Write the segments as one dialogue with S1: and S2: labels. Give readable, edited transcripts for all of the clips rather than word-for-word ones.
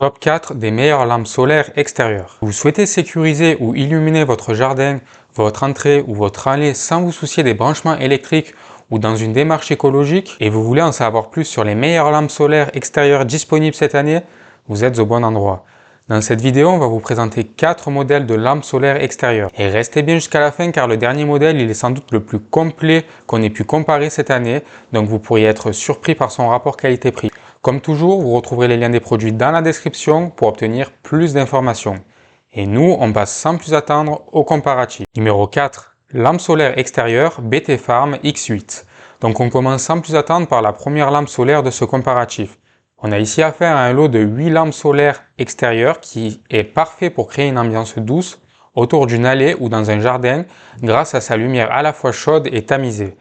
S1: Top 4 des meilleures lampes solaires extérieures. Vous souhaitez sécuriser ou illuminer votre jardin, votre entrée ou votre allée sans vous soucier des branchements électriques ou dans une démarche écologique et vous voulez en savoir plus sur les meilleures lampes solaires extérieures disponibles cette année, vous êtes au bon endroit. Dans cette vidéo, on va vous présenter 4 modèles de lampes solaires extérieures. Et restez bien jusqu'à la fin car le dernier modèle, il est sans doute le plus complet qu'on ait pu comparer cette année, donc vous pourriez être surpris par son rapport qualité-prix. Comme toujours, vous retrouverez les liens des produits dans la description pour obtenir plus d'informations. Et nous, on passe sans plus attendre au comparatif. Numéro 4. Lampe solaire extérieure BT Farm X8. Donc on commence sans plus attendre par la première lampe solaire de ce comparatif. On a ici affaire à un lot de 8 lampes solaires extérieures qui est parfait pour créer une ambiance douce autour d'une allée ou dans un jardin grâce à sa lumière à la fois chaude et tamisée.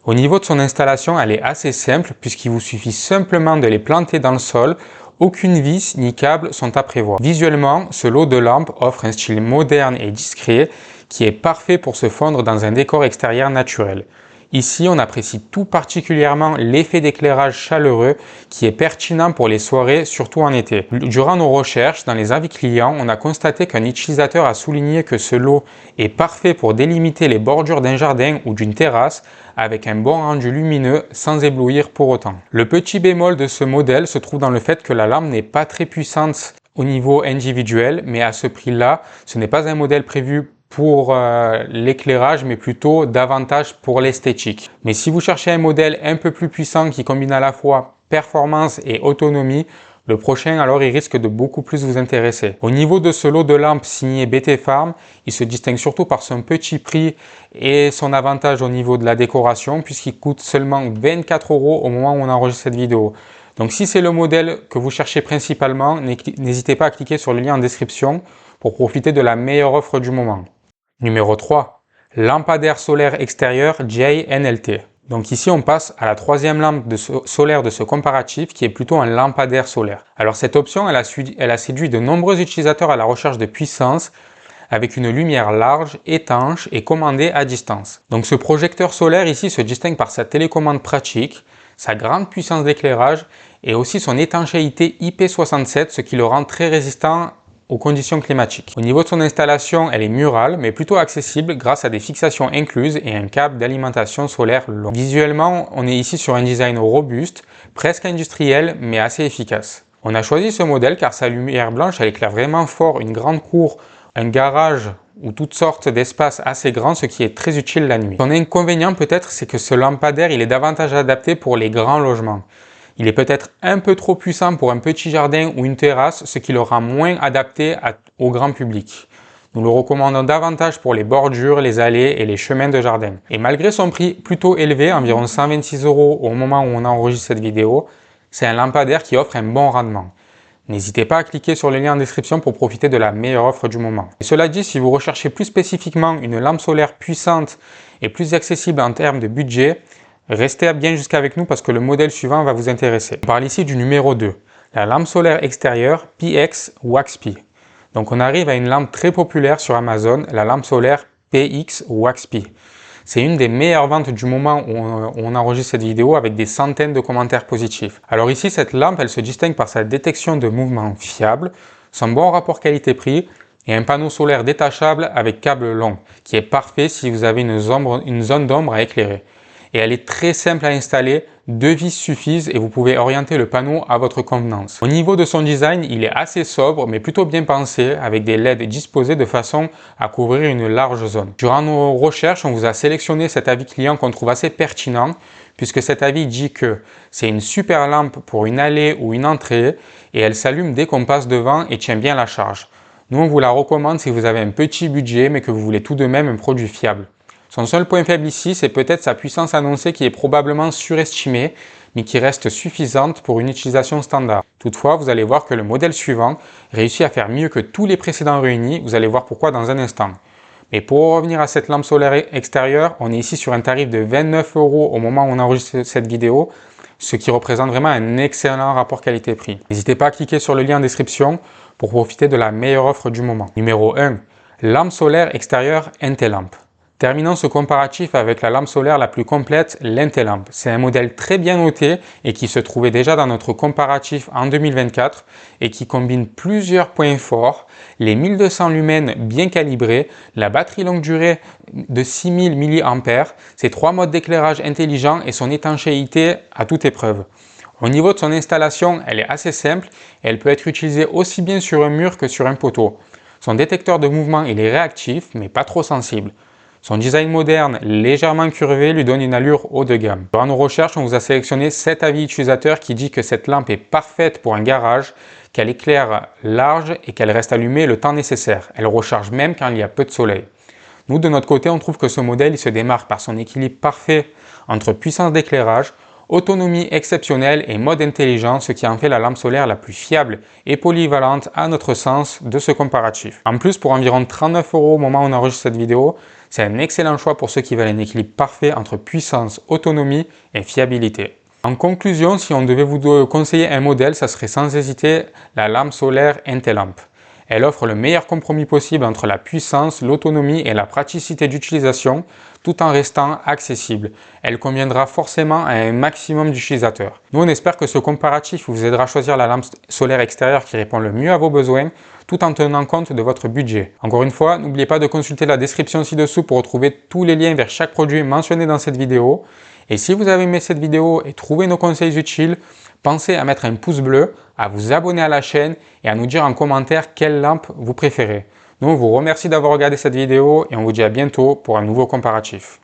S1: Au niveau de son installation, elle est assez simple puisqu'il vous suffit simplement de les planter dans le sol. Aucune vis ni câble sont à prévoir. Visuellement, ce lot de lampes offre un style moderne et discret qui est parfait pour se fondre dans un décor extérieur naturel. Ici, on apprécie tout particulièrement l'effet d'éclairage chaleureux qui est pertinent pour les soirées, surtout en été. Durant nos recherches, dans les avis clients, on a constaté qu'un utilisateur a souligné que ce lot est parfait pour délimiter les bordures d'un jardin ou d'une terrasse avec un bon rendu lumineux sans éblouir pour autant. Le petit bémol de ce modèle se trouve dans le fait que la lampe n'est pas très puissante au niveau individuel, mais à ce prix-là, ce n'est pas un modèle prévu pour l'éclairage, mais plutôt davantage pour l'esthétique. Mais si vous cherchez un modèle un peu plus puissant qui combine à la fois performance et autonomie, le prochain alors il risque de beaucoup plus vous intéresser. Au niveau de ce lot de lampes signé BT Farm, il se distingue surtout par son petit prix et son avantage au niveau de la décoration puisqu'il coûte seulement 24 € au moment où on enregistre cette vidéo. Donc si c'est le modèle que vous cherchez principalement, n'hésitez pas à cliquer sur le lien en description pour profiter de la meilleure offre du moment. Numéro 3. Lampadaire solaire extérieur JNLT. Donc ici on passe à la troisième lampe solaire de ce comparatif qui est plutôt un lampadaire solaire. Alors cette option elle a séduit de nombreux utilisateurs à la recherche de puissance avec une lumière large, étanche et commandée à distance. Donc ce projecteur solaire ici se distingue par sa télécommande pratique, sa grande puissance d'éclairage et aussi son étanchéité IP67, ce qui le rend très résistant aux conditions climatiques. Au niveau de son installation, elle est murale, mais plutôt accessible grâce à des fixations incluses et un câble d'alimentation solaire long. Visuellement, on est ici sur un design robuste, presque industriel, mais assez efficace. On a choisi ce modèle car sa lumière blanche, elle éclaire vraiment fort une grande cour, un garage ou toutes sortes d'espaces assez grands, ce qui est très utile la nuit. Son inconvénient peut-être, c'est que ce lampadaire, il est davantage adapté pour les grands logements. Il est peut-être un peu trop puissant pour un petit jardin ou une terrasse, ce qui le rend moins adapté au grand public. Nous le recommandons davantage pour les bordures, les allées et les chemins de jardin. Et malgré son prix plutôt élevé, environ 126 € au moment où on enregistre cette vidéo, c'est un lampadaire qui offre un bon rendement. N'hésitez pas à cliquer sur le lien en description pour profiter de la meilleure offre du moment. Et cela dit, si vous recherchez plus spécifiquement une lampe solaire puissante et plus accessible en termes de budget, restez bien jusqu'avec nous parce que le modèle suivant va vous intéresser. On parle ici du numéro 2, la lampe solaire extérieure PX WaxP. Donc on arrive à une lampe très populaire sur Amazon, la lampe solaire PX WaxP. C'est une des meilleures ventes du moment où on enregistre cette vidéo avec des centaines de commentaires positifs. Alors ici, cette lampe, elle se distingue par sa détection de mouvement fiable, son bon rapport qualité-prix et un panneau solaire détachable avec câble long, qui est parfait si vous avez une zone d'ombre à éclairer. Et elle est très simple à installer, 2 vis suffisent et vous pouvez orienter le panneau à votre convenance. Au niveau de son design, il est assez sobre mais plutôt bien pensé avec des LED disposés de façon à couvrir une large zone. Durant nos recherches, on vous a sélectionné cet avis client qu'on trouve assez pertinent puisque cet avis dit que c'est une super lampe pour une allée ou une entrée et elle s'allume dès qu'on passe devant et tient bien la charge. Nous, on vous la recommande si vous avez un petit budget mais que vous voulez tout de même un produit fiable. Son seul point faible ici, c'est peut-être sa puissance annoncée qui est probablement surestimée, mais qui reste suffisante pour une utilisation standard. Toutefois, vous allez voir que le modèle suivant réussit à faire mieux que tous les précédents réunis, vous allez voir pourquoi dans un instant. Mais pour revenir à cette lampe solaire extérieure, on est ici sur un tarif de 29 € au moment où on enregistre cette vidéo, ce qui représente vraiment un excellent rapport qualité-prix. N'hésitez pas à cliquer sur le lien en description pour profiter de la meilleure offre du moment. Numéro 1. Lampe solaire extérieure Intelamp. Terminons ce comparatif avec la lampe solaire la plus complète, l'Intellamp. C'est un modèle très bien noté et qui se trouvait déjà dans notre comparatif en 2024 et qui combine plusieurs points forts, les 1200 lumens bien calibrés, la batterie longue durée de 6000 mAh, ses 3 modes d'éclairage intelligents et son étanchéité à toute épreuve. Au niveau de son installation, elle est assez simple et elle peut être utilisée aussi bien sur un mur que sur un poteau. Son détecteur de mouvement il est réactif mais pas trop sensible. Son design moderne, légèrement curvé, lui donne une allure haut de gamme. Dans nos recherches, on vous a sélectionné 7 avis utilisateurs qui disent que cette lampe est parfaite pour un garage, qu'elle éclaire large et qu'elle reste allumée le temps nécessaire. Elle recharge même quand il y a peu de soleil. Nous, de notre côté, on trouve que ce modèle il se démarque par son équilibre parfait entre puissance d'éclairage, autonomie exceptionnelle et mode intelligent, ce qui en fait la lampe solaire la plus fiable et polyvalente à notre sens de ce comparatif. En plus, pour environ 39 € au moment où on enregistre cette vidéo, c'est un excellent choix pour ceux qui veulent un équilibre parfait entre puissance, autonomie et fiabilité. En conclusion, si on devait vous conseiller un modèle, ça serait sans hésiter la lampe solaire Intellamp. Elle offre le meilleur compromis possible entre la puissance, l'autonomie et la praticité d'utilisation, tout en restant accessible. Elle conviendra forcément à un maximum d'utilisateurs. Nous, on espère que ce comparatif vous aidera à choisir la lampe solaire extérieure qui répond le mieux à vos besoins, tout en tenant compte de votre budget. Encore une fois, n'oubliez pas de consulter la description ci-dessous pour retrouver tous les liens vers chaque produit mentionné dans cette vidéo. Et si vous avez aimé cette vidéo et trouvé nos conseils utiles, pensez à mettre un pouce bleu, à vous abonner à la chaîne et à nous dire en commentaire quelle lampe vous préférez. Nous, on vous remercie d'avoir regardé cette vidéo et on vous dit à bientôt pour un nouveau comparatif.